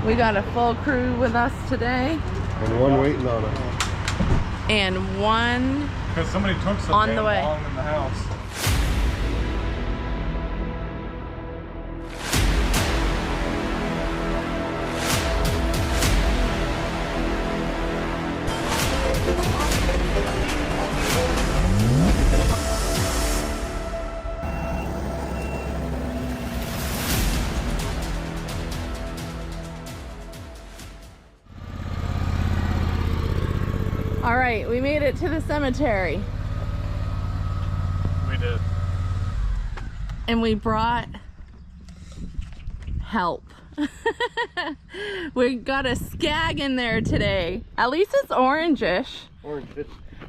We got a full crew with us today. And one waiting on us. And one because somebody took so on the way. long in the house. All right, we made it to the cemetery. We did. And we brought help. We got a SCAG in there today. At least it's orangish. Orange.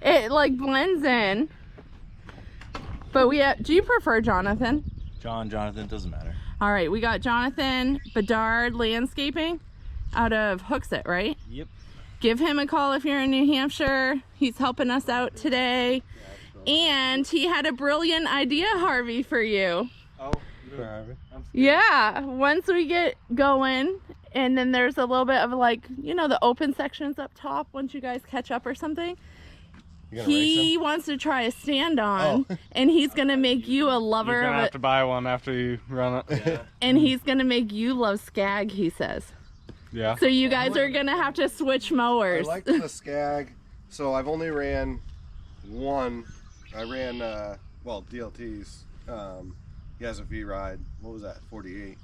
It like blends in. But we have, do you prefer Jonathan? Jonathan, doesn't matter. All right, we got Jonathan Bedard Landscaping out of Hooksett, right? Yep. Give him a call if you're in New Hampshire. He's helping us out today. And he had a brilliant idea, Harvey, for you. Oh, Harvey. Yeah, once we get going, and then there's a little bit of like, you know, the open sections up top once you guys catch up or something. He wants to try a stand-on, and he's going to make you a lover you're of gonna it. have to buy one after you run it. Yeah. And he's going to make you love SCAG, he says. Yeah. So you guys are going to have to switch mowers. I like the SCAG, so I've only ran one. I ran, well, DLT's. He has a V-Ride. What was that? 48.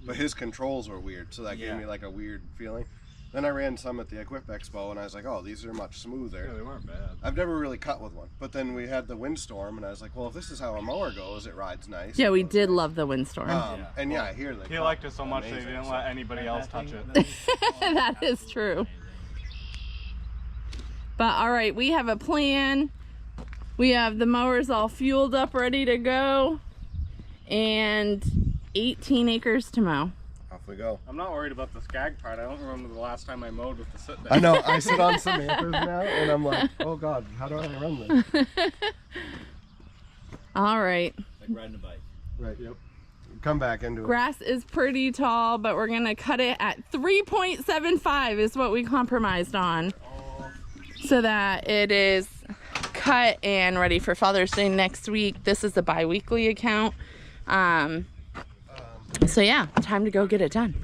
But his controls were weird, so that gave me like a weird feeling. Then I ran some at the Equip Expo, and I was like, oh, these are much smoother. Yeah, they weren't bad. I've never really cut with one. But then we had the windstorm, and I was like, well, if this is how a mower goes, it rides nice. Yeah, we did love the windstorm. And yeah, I hear that. He liked it so much that he didn't let anybody else touch it. That is true. But all right, we have a plan. We have the mowers all fueled up, ready to go, and 18 acres to mow. Off we go. I'm not worried about the SCAG part. I don't remember the last time I mowed with the sit down. I know. I sit on some Samantha's now, and I'm like, oh God, how do I run this? All right. Like riding a bike. Right. Yep. Come back into it. Grass is pretty tall, but we're gonna cut it at 3.75 is what we compromised on, so that it is cut and ready for Father's Day next week. This is a bi-weekly account. So yeah, time to go get it done.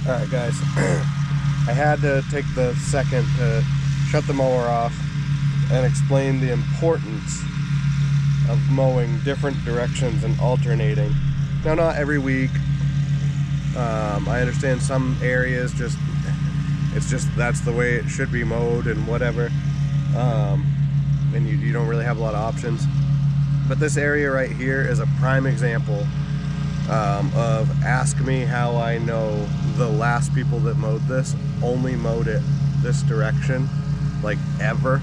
Alright guys, I had to take the second to shut the mower off and explain the importance of mowing different directions and alternating. Now, not every week. I understand some areas it's just that's the way it should be mowed and whatever. And you don't really have a lot of options. But this area right here is a prime example of ask me how I know the last people that mowed this only mowed it this direction, like ever.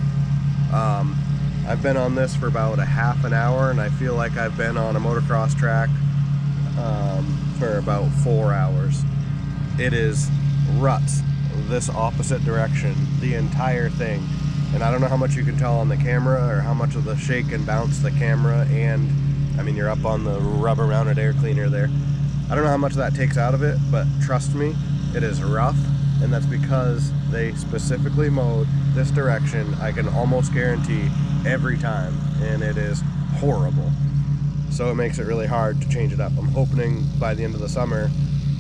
I've been on this for about a half an hour, and I feel like I've been on a motocross track for about 4 hours. It is ruts this opposite direction the entire thing, and I don't know how much you can tell on the camera or how much of the shake and bounce the camera, and I mean, you're up on the rubber mounted air cleaner there. I don't know how much that takes out of it, but trust me, it is rough, and that's because they specifically mowed this direction, I can almost guarantee, every time, and it is horrible. So it makes it really hard to change it up. I'm hoping by the end of the summer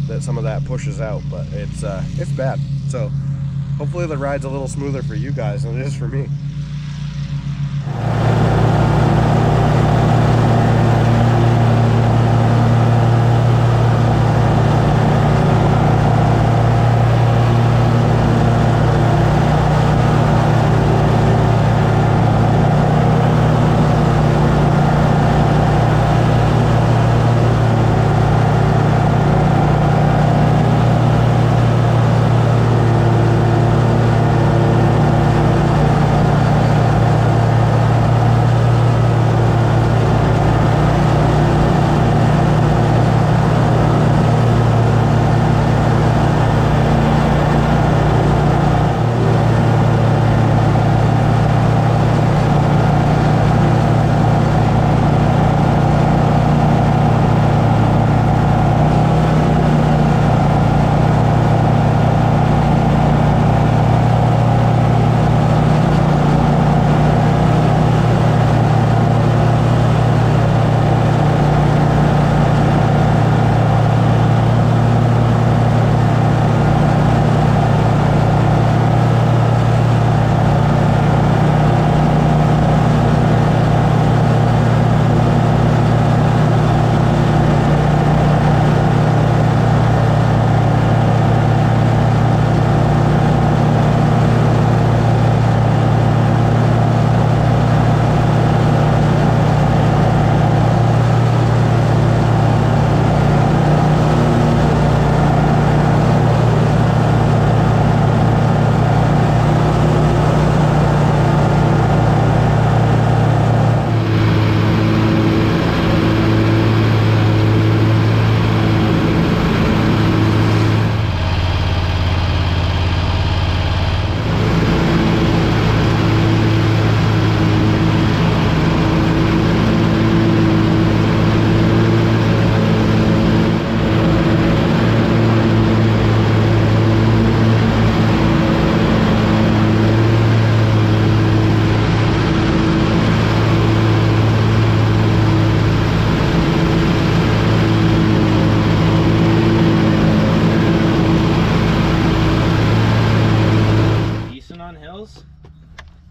that some of that pushes out, but it's bad. So hopefully the ride's a little smoother for you guys than it is for me.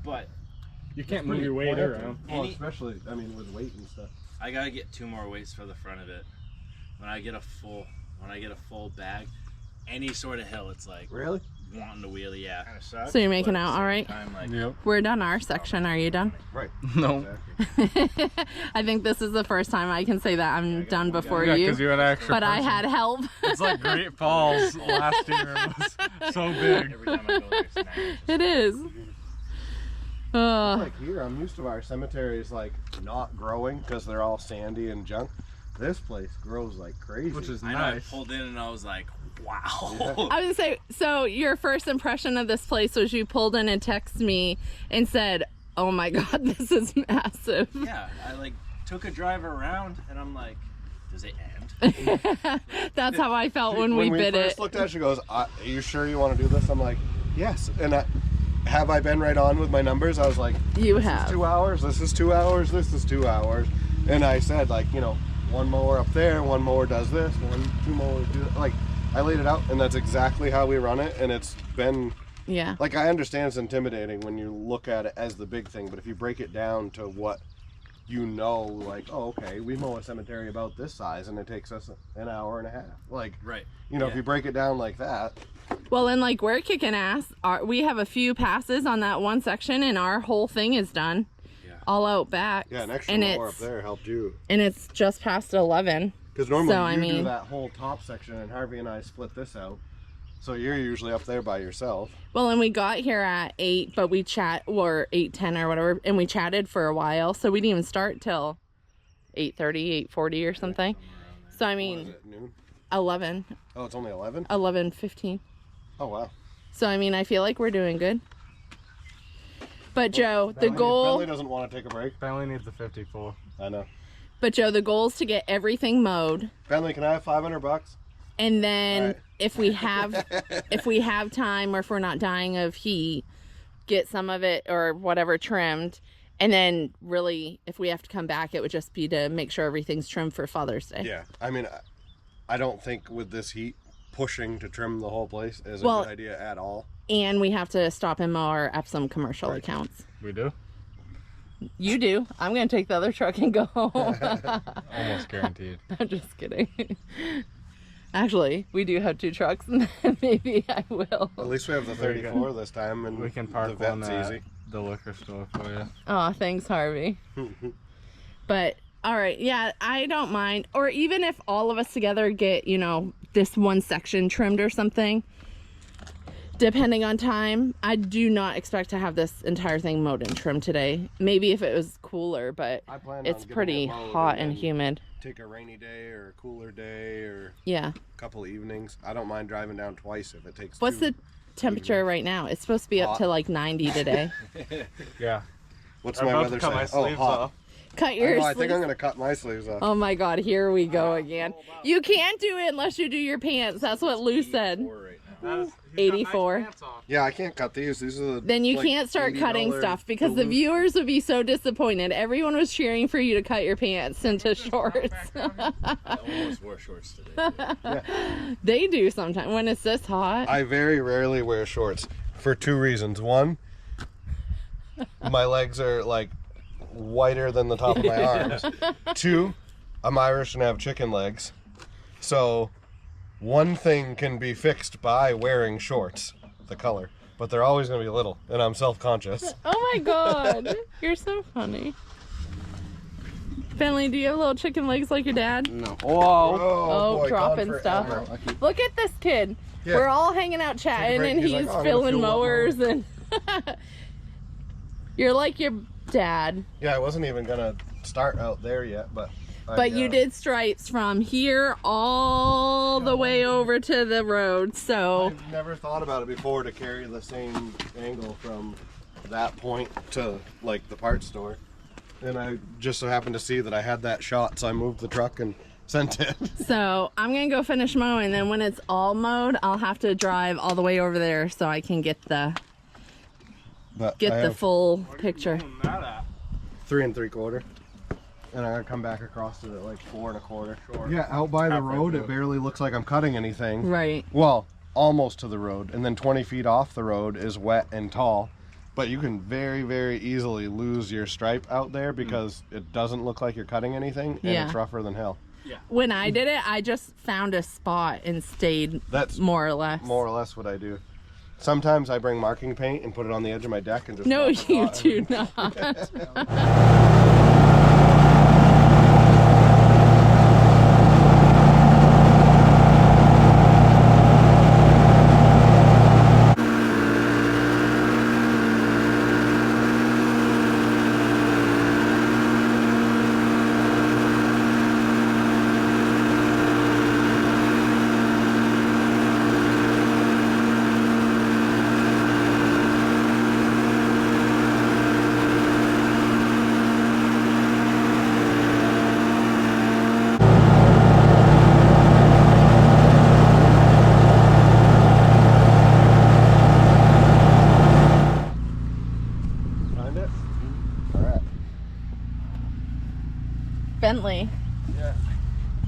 But you can't move your weight around. Well, especially, I mean, with weight and stuff. I gotta get 2 more weights for the front of it. When I get a full bag, any sort of hill, it's like really wanting to wheelie, yeah. So you're making out all right? Like, yep. We're done our section. Are you done? Right. No. Exactly. I think this is the first time I can say that I'm done before you. Because you had extra. But I had help. It's like Great Falls last year. It was so big. every time I go there, it's 9 inches. It is. Like here, I'm used to our cemeteries like not growing because they're all sandy and junk. This place grows like crazy. Which is I know, nice. I pulled in and I was like, wow. Yeah. I was gonna say, so your first impression of this place was you pulled in and texted me and said, oh my god, this is massive. Yeah, I like took a drive around and I'm like, does it end? That's how I felt when we bid first it. looked at it, she goes, are you sure you want to do this? I'm like, yes. And have I been right on with my numbers? I was like, You this have. is 2 hours, this is 2 hours, this is 2 hours. And I said, like, you know, one mower up there, one mower does this, 2 mowers do that. Like, I laid it out, and that's exactly how we run it, and it's been, Yeah. like, I understand it's intimidating when you look at it as the big thing, but if you break it down to what you know, like, oh, okay, we mow a cemetery about this size, and it takes us an hour and a half. Like, Right. you know, if you break it down like that. Well, and like we're kicking ass. We have a few passes on that one section, and our whole thing is done. Yeah. All out back. Yeah, an extra and more up there helped you. And it's just past 11. Because normally So, you I mean, do that whole top section, and Harvey and I split this out. So you're usually up there by yourself. Well, and we got here at 8, but we or 8:10 or whatever, and we chatted for a while, so we didn't even start till 8:30, 8:40 or something. So I What is mean, it, noon? 11, Oh, it's only 11? 11:15. Oh, wow. So I mean, I feel like we're doing good. But Joe, the goal. Bentley doesn't want to take a break. Bentley needs a 54. I know. But Joe, the goal is to get everything mowed, Bentley, can I have $500? and then All right. if we have time, or if we're not dying of heat, get some of it or whatever trimmed. And then really, if we have to come back, it would just be to make sure everything's trimmed for Father's Day. Yeah. I mean, I don't think with this heat, pushing to trim the whole place is a Well, good idea at all. And we have to stop and mow our Epsom commercial Right. accounts. We do? You do. I'm going to take the other truck and go home. Almost guaranteed. I'm just kidding. Actually, we do have 2 trucks, and maybe I will. At least we have the 34 this time, and We can the park one vet's at easy. the liquor store for you. Oh, thanks, Harvey. But, all right, yeah, I don't mind. Or even if all of us together get, you know, this one section trimmed or something, depending on time, I do not expect to have this entire thing mowed and trimmed today. Maybe if it was cooler, but I plan on it's getting pretty it mowed hot and then humid. Take a rainy day or a cooler day or Yeah. a couple of evenings. I don't mind driving down twice if it takes What's 2. the temperature right now? It's supposed to be up to like 90 today. Yeah. What's I'm my about weather to cut my say? Oh, sleeves hot. off. Cut your I think sleeves. I'm going to cut my sleeves off. Oh my God, here we go again. You can't do it unless you do your pants. That's what Lou said. Right now. 84. Yeah, I can't cut these. These are the, Then you like, can't start cutting $80 stuff because the balloon- viewers would be so disappointed. Everyone was cheering for you to cut your pants into shorts. I almost wore shorts today. They do sometimes when it's this hot. I very rarely wear shorts for 2 reasons. One, my legs are like whiter than the top of my arms. 2, I'm Irish and have chicken legs. So one thing can be fixed by wearing shorts, the color, but they're always going to be little, and I'm self-conscious. Oh my God, you're so funny. Finley, do you have little chicken legs like your dad? No. Whoa. Oh, boy, dropping gone stuff. forever. Look at this kid. Yeah. We're all hanging out chatting, break. and He's he's like, "Oh, I'm gonna filling fuel up mowers, and you're like your dad. Yeah, I wasn't even going to start out there yet, but... But you did stripes from here all the way over to the road, so I've never thought about it before to carry the same angle from that point to like the parts store. And I just so happened to see that I had that shot, so I moved the truck and sent it. so I'm gonna go finish mowing. Then when it's all mowed, I'll have to drive all the way over there so I can get the But I have full picture. 3 3/4. And I'm gonna come back across it at like 4 1/4. Yeah, out by the road, it barely looks like I'm cutting anything. Right. Well, almost to the road, and then 20 feet off the road is wet and tall. But you can very, very easily lose your stripe out there because it doesn't look like you're cutting anything, and Yeah. it's rougher than hell. When I did it, I just found a spot and stayed That's more or less. more or less what I do. Sometimes I bring marking paint and put it on the edge of my deck and just No, drop it you on. do not.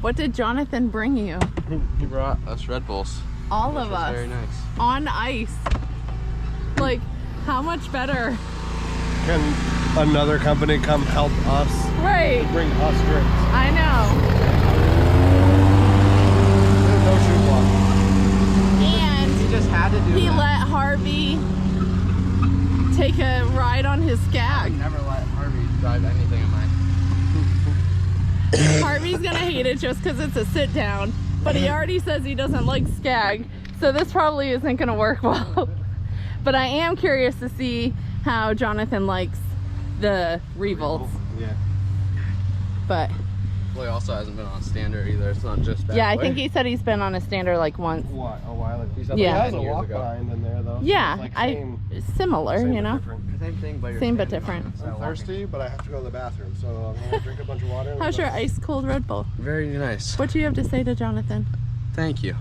What did Jonathan bring you? He brought us Red Bulls. All of us. Very nice. On ice. Like, how much better? Can another company come help us? Right. Bring us drinks. I know. There's no shoe block. And He just had to do he that. let Harvey take a ride on his I SCAG. never let Harvey drive anything in mine. Harvey's gonna hate it just because it's a sit down, but he already says he doesn't like SCAG, so this probably isn't gonna work well. But I am curious to see how Jonathan likes the revolts. Yeah. But Well, he also hasn't been on standard either. It's not just bad yeah, I boy. think he said he's been on a standard like once. What? A while ago. He's up Yeah. He like has 10 a years walk ago. behind in there though. So Yeah, it's like similar, same you but know. different. Same thing, but you're Same but standing on different. it. It's I'm not walking. thirsty, but I have to go to the bathroom, so I'm gonna drink a bunch of water. and How's your let's- ice cold Red Bull? Very nice. What do you have to say to Jonathan? Thank you.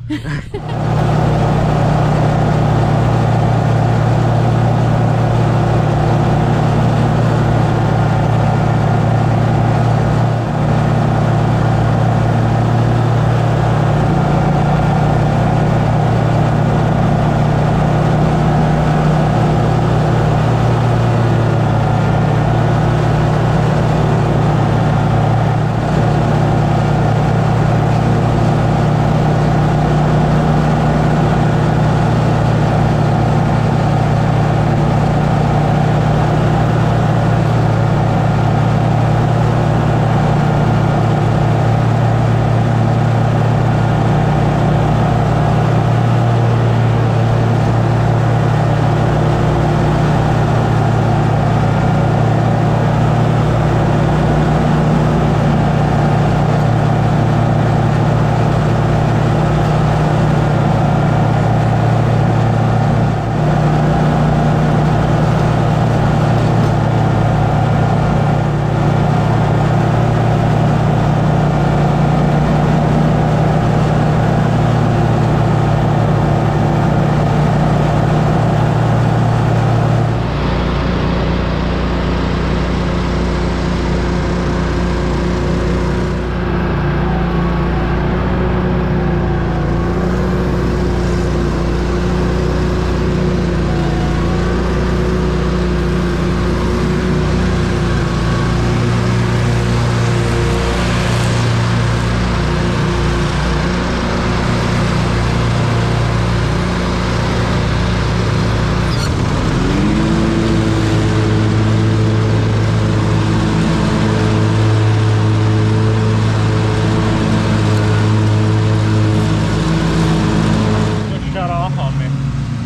Just shut off on me.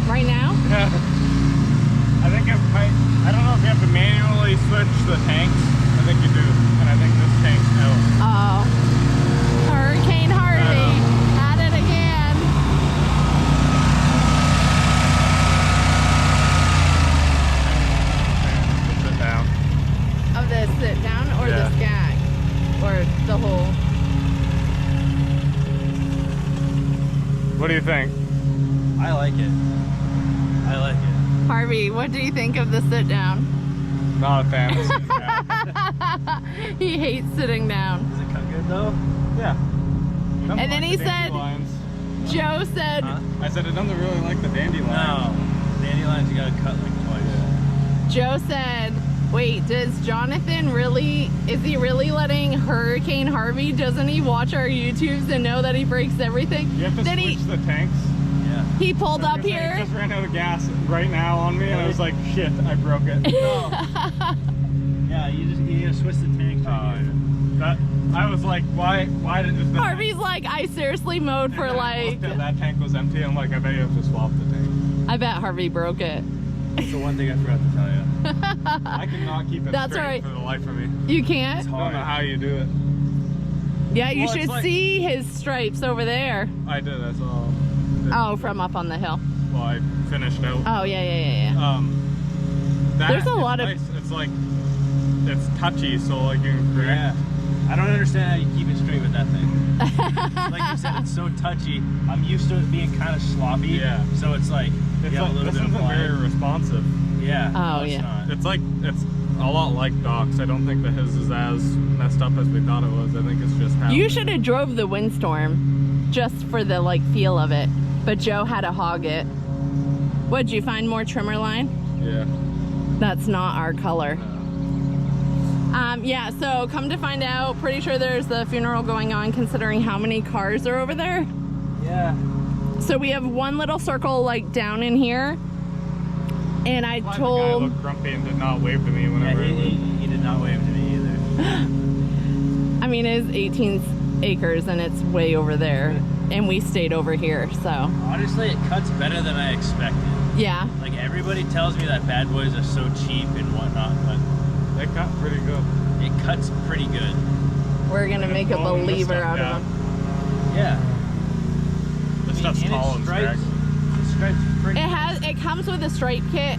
Right now? Yeah. I think I don't know if you have to manually switch the tanks. I think you do. And I think this tank's out. Oh. Hurricane Harvey at it again. Sit down. Of the sit down or Yeah. the SCAG? Or the whole. What do you think? I like it. I like it. Harvey, what do you think of the sit down? Not a fan of sitting down. He hates sitting down. Does it cut good though? Yeah. And then he said- Joe said, Huh? I said it doesn't really like the dandelion. No. Dandelions you gotta cut like twice. Joe said, wait, does Jonathan really, is he really letting Hurricane Harvey, doesn't he watch our YouTubes and know that he breaks everything? You have to Then switch the tanks. Yeah. he pulled up Because I here. just ran out of gas right now on me and I was like, shit, I broke it. Yeah, you just switch the tanks right here. That, I was like, why did it just... Harvey's like, I seriously mowed for like, That tank was empty. I'm like, I bet you have to swap the tank. I bet Harvey broke it. That's the one thing I forgot to tell you. I cannot keep it That's straight right. for the life of me. You can't? I don't know how you do it. Yeah, you Well, it's should like- see his stripes over there. I did, I saw. Oh, from up on the hill. Well, I finished out. Oh, yeah. That There's a is lot of- nice. It's like, it's touchy, so like you can correct. Yeah. I don't understand how you keep it straight with that thing. Like you said, it's so touchy. I'm used to it being kind of sloppy. Yeah. So it's like, It's you have like, a little this bit of isn't very flying. responsive. Yeah. Oh, no, it's yeah. not. It's like, it's a lot like Doc's. I don't think that his is as messed up as we thought it was. I think it's just how. You should have drove the windstorm just for the like feel of it, but Joe had to hog it. What'd you find? More trimmer line? Yeah. That's not our color. Yeah, so come to find out, pretty sure there's the funeral going on considering how many cars are over there. Yeah. So we have one little circle like down in here, and I The guy told... looked grumpy and did not wave to me whenever he did not wave to me either. I mean, it is 18 acres and it's way over there, and we stayed over here, so... Honestly, it cuts better than I expected. Yeah. Like, everybody tells me that bad boys are so cheap and whatnot, but they cut pretty good. it cuts pretty good. We're gonna make a Blowing this believer stuff out down. of him. Yeah. This stuff's tall and striped. The stripes pretty It comes with a stripe kit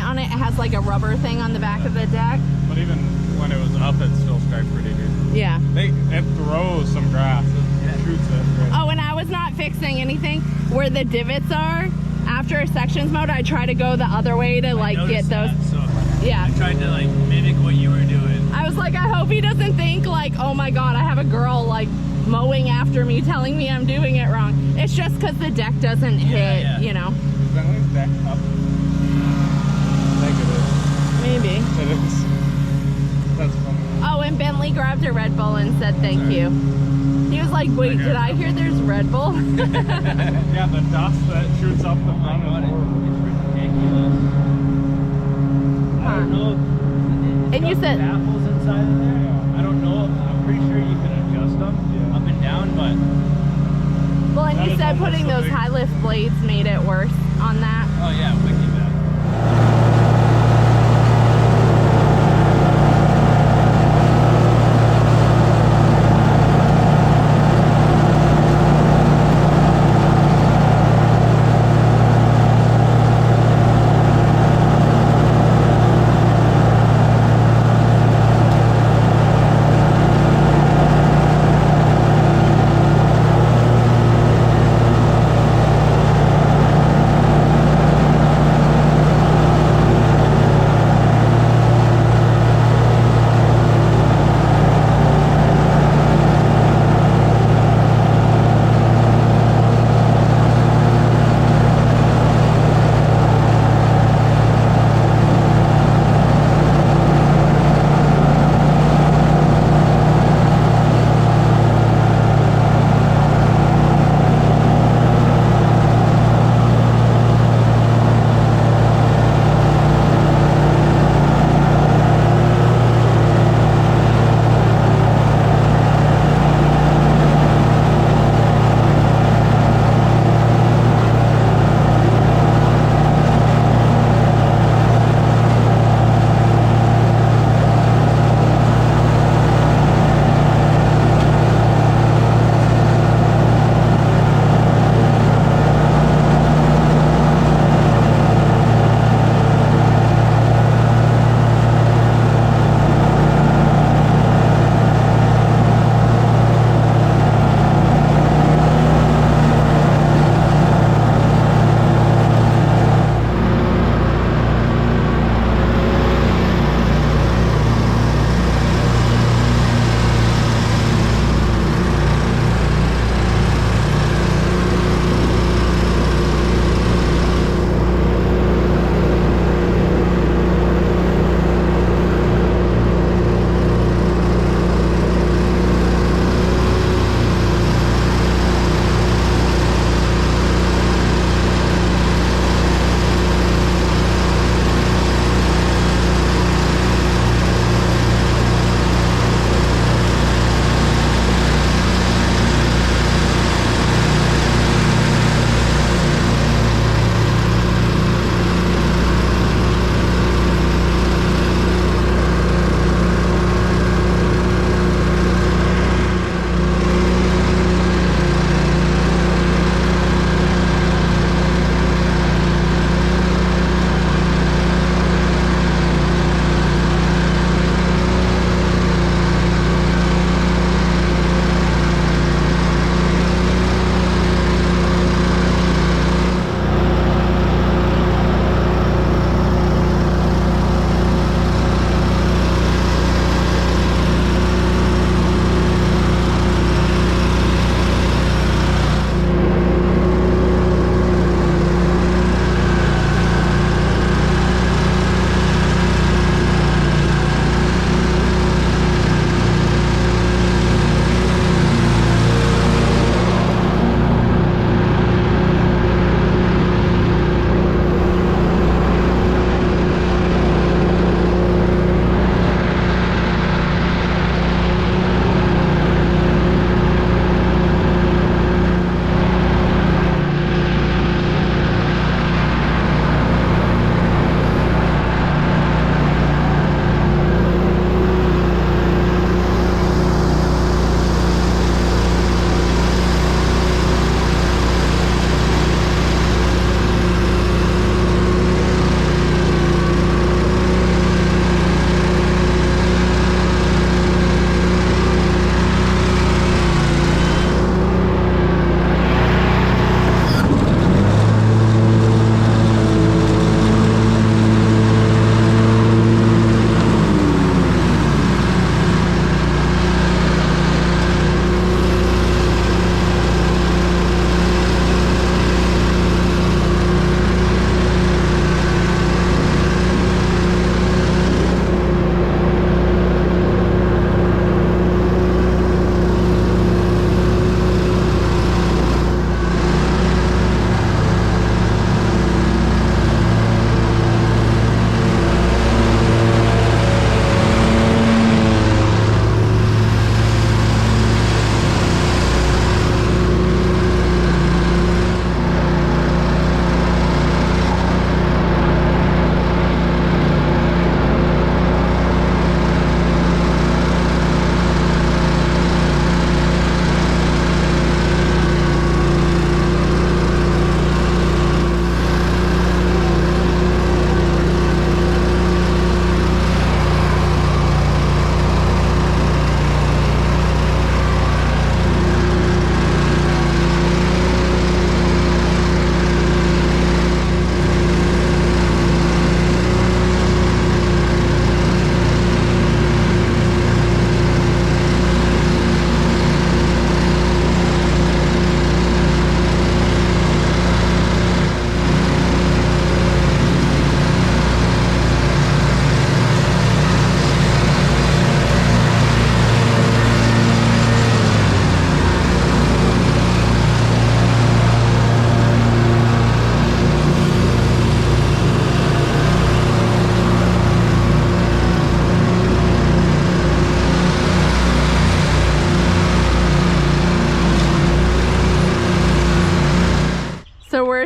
on it. It has like a rubber thing on the back of the deck. But even when it was up, it still striped pretty good. Yeah. It throws some grass. It shoots it. Right. Oh, and I was not fixing anything where the divots are. After a sections mode, I try to go the other way to like get noticed those. that, so Yeah. I tried to like mimic what you were doing. I was like, I hope he doesn't think like, oh my God, I have a girl like mowing after me telling me I'm doing it wrong. It's just because the deck doesn't hit, yeah. you know. Is Bentley's deck up? Negative. Maybe. It is. That's funny. Oh, and Bentley grabbed a Red Bull and said thank you. He was like, wait, did I hear there's Red Bull? Yeah, the dust that shoots up the front God, is horrible. it's ridiculous. I don't know. And you said- baffles inside of there. I don't know. I'm pretty sure you can adjust them up and down, but Well, and That you is said almost putting the those big- high lift blades made it worse on that. oh yeah, wicked bad.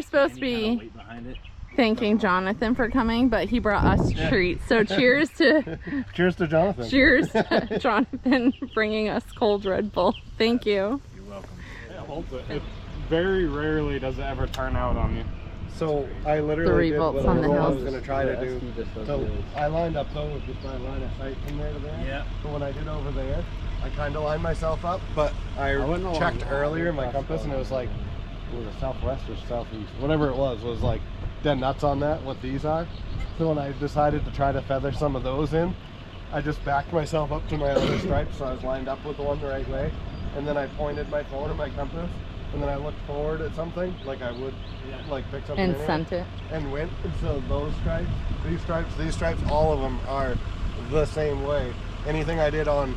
were supposed to any kind of be weight behind it. thanking Jonathan for coming, but he brought us treats. So cheers to Cheers to Jonathan. cheers to Jonathan bringing us cold Red Bull. Thank you. You're welcome. Yeah, holds it. It very rarely does it ever turn out on you. So I literally The did revolts what on the I hills. was going to try to do. So I lined up those just by line of sight from there to there. Yeah. But when I did over there, I kind of lined myself up, but I checked earlier my compass and it was like, was it southwest or southeast? Whatever it was like dead nuts on that, what these are. So when I decided to try to feather some of those in, I just backed myself up to my other stripes so I was lined up with the one the right way. And then I pointed my phone to my compass and then I looked forward at something like I would like pick something And anyway, sent it. and went. And so those stripes, these stripes, all of them are the same way. Anything I did on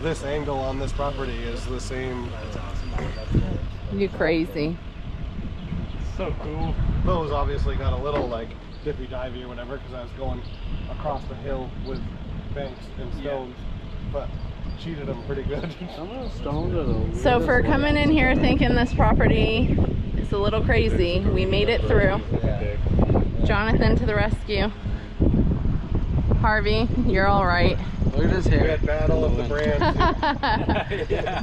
this angle on this property is the same. That's awesome. You crazy. So cool. Those obviously got a little like dippy divey or whatever because I was going across the hill with banks and stones, but cheated them pretty good. Some of those stones are the So for coming in here thinking this property is a little crazy, we made it through. Jonathan to the rescue. Harvey, you're all right. Look at his We hair. had battle of the brands.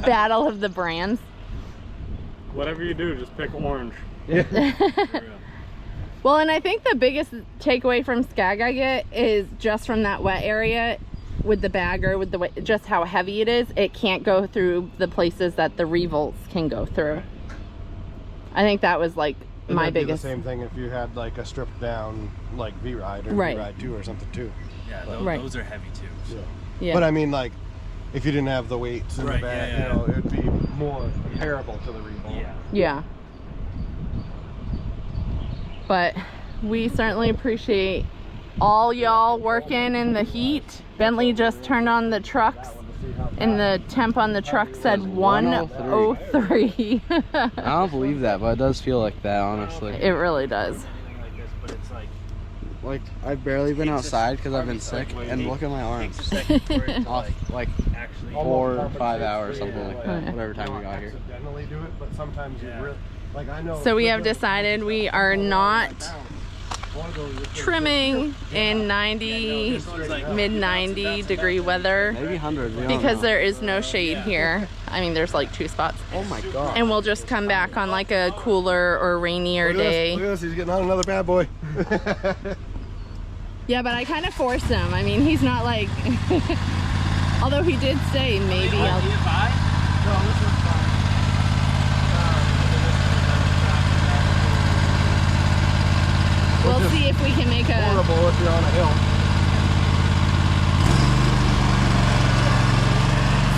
Battle of the brands. Whatever you do, just pick orange. Well, and I think the biggest takeaway from SCAG I get is just from that wet area with the bagger, with the just how heavy it is, it can't go through the places that the revolts can go through. I think that was like my That'd be biggest. the same thing if you had like a stripped down like V-Ride or Right. V-Ride 2 or something too. Yeah, Right. those are heavy too. So. Yeah. But I mean like if you didn't have the weights in Right, the back, yeah, yeah. you know, it'd be more comparable to the Revolt. Yeah. Yeah. But we certainly appreciate all y'all working in the heat. Bentley just turned on the trucks and the temp on the truck said 103. I don't believe that, but it does feel like that, honestly. It really does. Like this, but it's Like, I've barely been outside because I've been sick, and look at my arms. takes a second for it to Off, like, actually. 4 or 5 hours, something like that, Yeah. whatever time we got here. Accidentally do it, but sometimes you really like I know. So we have decided we are not trimming in 90, mid 90 degree weather Maybe 100, we don't because know. there is no shade here. I mean, there's like 2 spots. Oh my god. And we'll just come back on like a cooler or rainier Look at this, day. look at this, he's getting on another bad boy. Yeah, but I kind of forced him. I mean, he's not like, although he did say maybe I'll. We'll see if we can make a. Horrible if you're on a hill.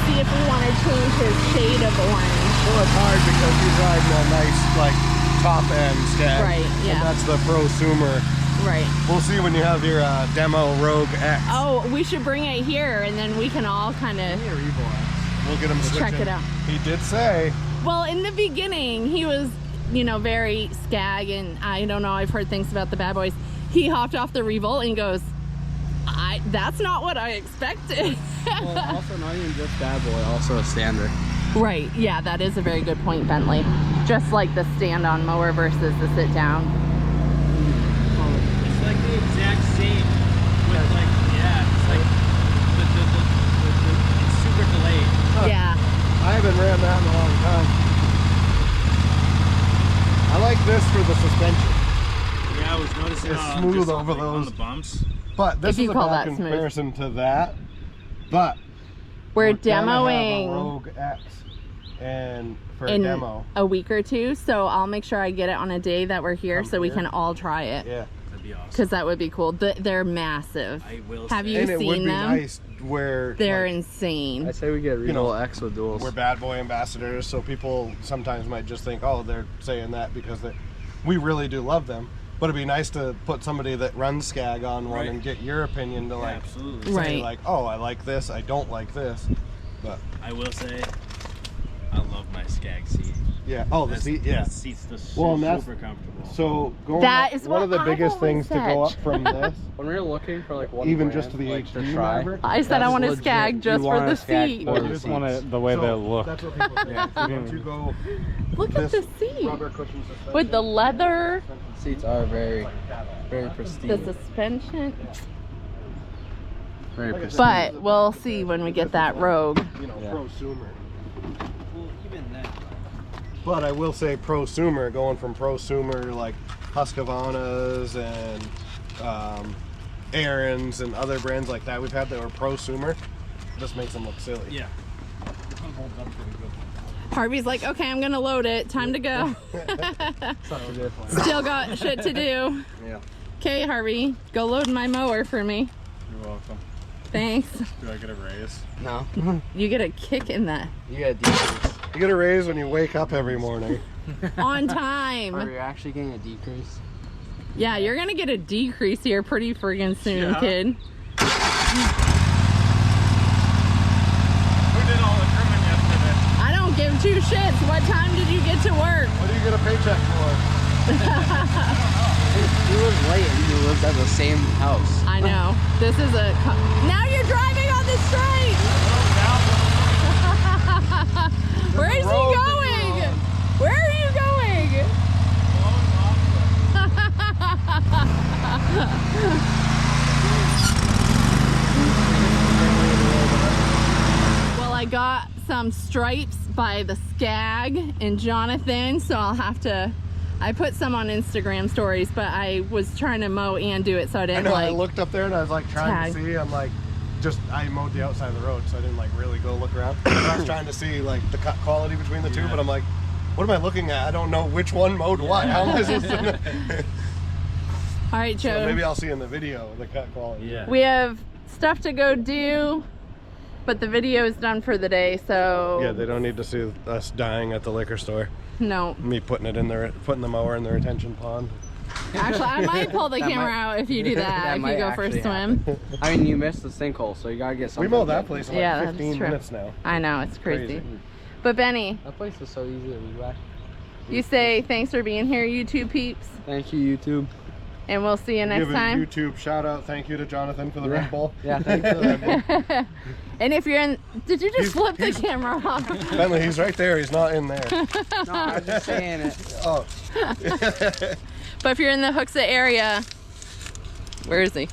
See if we want to change his shade of orange. Well, it's hard because he's riding a nice like top end SCAG. Right, yeah. And that's the prosumer. Right. We'll see when you have your demo Rogue X. Oh, we should bring it here and then we can all kind of. We'll get him switching. Check it out. He did say. Well, in the beginning, he was, you know, very SCAG, and I don't know, I've heard things about the bad boys. He hopped off the Revolt and goes, that's not what I expected. Well, also not even just bad boy, also a standard. Right, yeah, that is a very good point, Bentley. Just like the stand-on mower versus the sit-down. It's like the exact same with like, yeah, it's like it's super delayed. Yeah. I haven't ran that in a long time. I like this for the suspension. Yeah, I was noticing It's just smooth on, over like, on those. the bumps. But this If you is a call bad that smooth. comparison to that. But We're gonna have a demoing Rogue X and for a in demo. a week or 2, so I'll make sure I get it on a day that we're here so we here. can all try it. Yeah. That'd be awesome. Because that would be cool. They're massive. I will Have say. you And it would seen be them? nice where They're like, insane. I say we get You know, Revolt X with duals. we're bad boy ambassadors, so people sometimes might just think, oh, they're saying that because we really do love them. But it'd be nice to put somebody that runs SCAG on one Right. and get your opinion to Yeah, like absolutely. say Right. like, oh, I like this, I don't like this. But I will say, I love my SCAG seat. Yeah. Oh, the seat. Yeah. The seat's just Well, and that's- super comfortable. So going That up, is one of what the I've biggest always things to go said. up from this, When we were looking for like one even brand, just to the like, HD to try, driver, I said I That's want a legit. SCAG You just for want the a SCAG seat. for You just want the way they look. That's what people. Yeah. So once you go Look at this the seat. rubber cushion suspension, With the leather, seats are very pristine. the suspension. Very pristine. But we'll see when we get that Rogue. you know, Yeah. prosumer. Well, even then, But I will say prosumer, going from prosumer like Husqvarna's and Aaron's and other brands like that we've had that were prosumer, just makes them look silly. yeah. Harvey's like, okay, I'm gonna load it. Time to go. Still got shit to do. Yeah. Okay, Harvey, go load my mower for me. You're welcome. Thanks. Do I get a raise? No. You get a kick in that. You got a decrease. You get a raise when you wake up every morning. On Or time. you're actually getting a decrease. Yeah, you're gonna get a decrease here pretty friggin' soon, Yeah. kid. Who did all the trimming yesterday? I don't give two shits. What time did you get to work? What do you get a paycheck for? He lives late and he lives at the same house. I know. This is a. Now you're driving on the straight. Where is he going? Where are you going? Well, I got some stripes by the SCAG and Jonathan, so I'll have to. I put some on Instagram stories, but I was trying to mow and do it, so I I didn't know. like. I looked up there and I was like trying tag. to see. I'm like, I mowed the outside of the road, so I didn't like really go look around. But I was trying to see like the cut quality between the two, but I'm like, what am I looking at? I don't know which one mowed what. How am I supposed to know? All right, Joe. So maybe I'll see in the video the cut quality. Yeah. We have stuff to go do, but the video is done for the day, so Yeah, they don't need to see us dying at the liquor store. no. Me putting the mower in the retention pond. Actually, I might pull the That camera might- out if you do that, that if you might go for a actually swim. I mean, you missed the sinkhole, so you gotta get We something. mowed that place in like Yeah, that's 15 true. minutes now. I know, it's crazy. Crazy. But Benny, That place is so easy to weed whack. you say thanks for being here, YouTube peeps, Thank you, YouTube. and we'll see you next Give a time. YouTube shout out. Thank you to Jonathan for the Red Bull. Yeah, thanks for the Red Bull. And if you're in, did you just flip the camera off? Bentley, he's right there. He's not in there. No, I was just saying it. Oh. But if you're in the Hooksett area, where is he?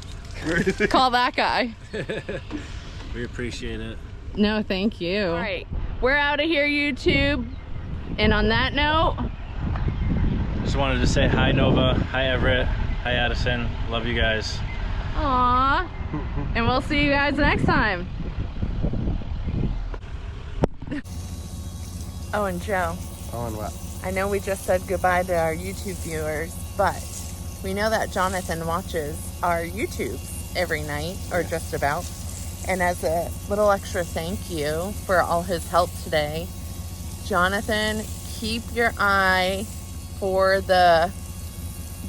Call that guy. We appreciate it. No, thank you. All right, we're out of here, YouTube. And on that note, Just wanted to say hi, Nova. Hi, Everett. Hi, Addison. Love you guys. aw, and we'll see you guys next time. Oh, and Joe, Oh, and what? I know we just said goodbye to our YouTube viewers, but we know that Jonathan watches our YouTubes every night, or just about. And as a little extra thank you for all his help today, Jonathan, keep your eye for the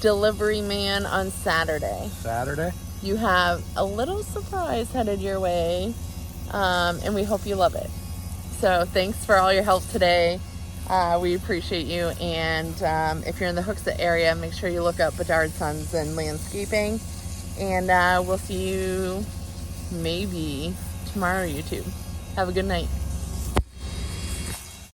delivery man on Saturday. Saturday? You have a little surprise headed your way, and we hope you love it. So thanks for all your help today. We appreciate you, and if you're in the Hooksett area, make sure you look up Bedard Sons and Landscaping, and we'll see you maybe tomorrow, YouTube. Have a good night.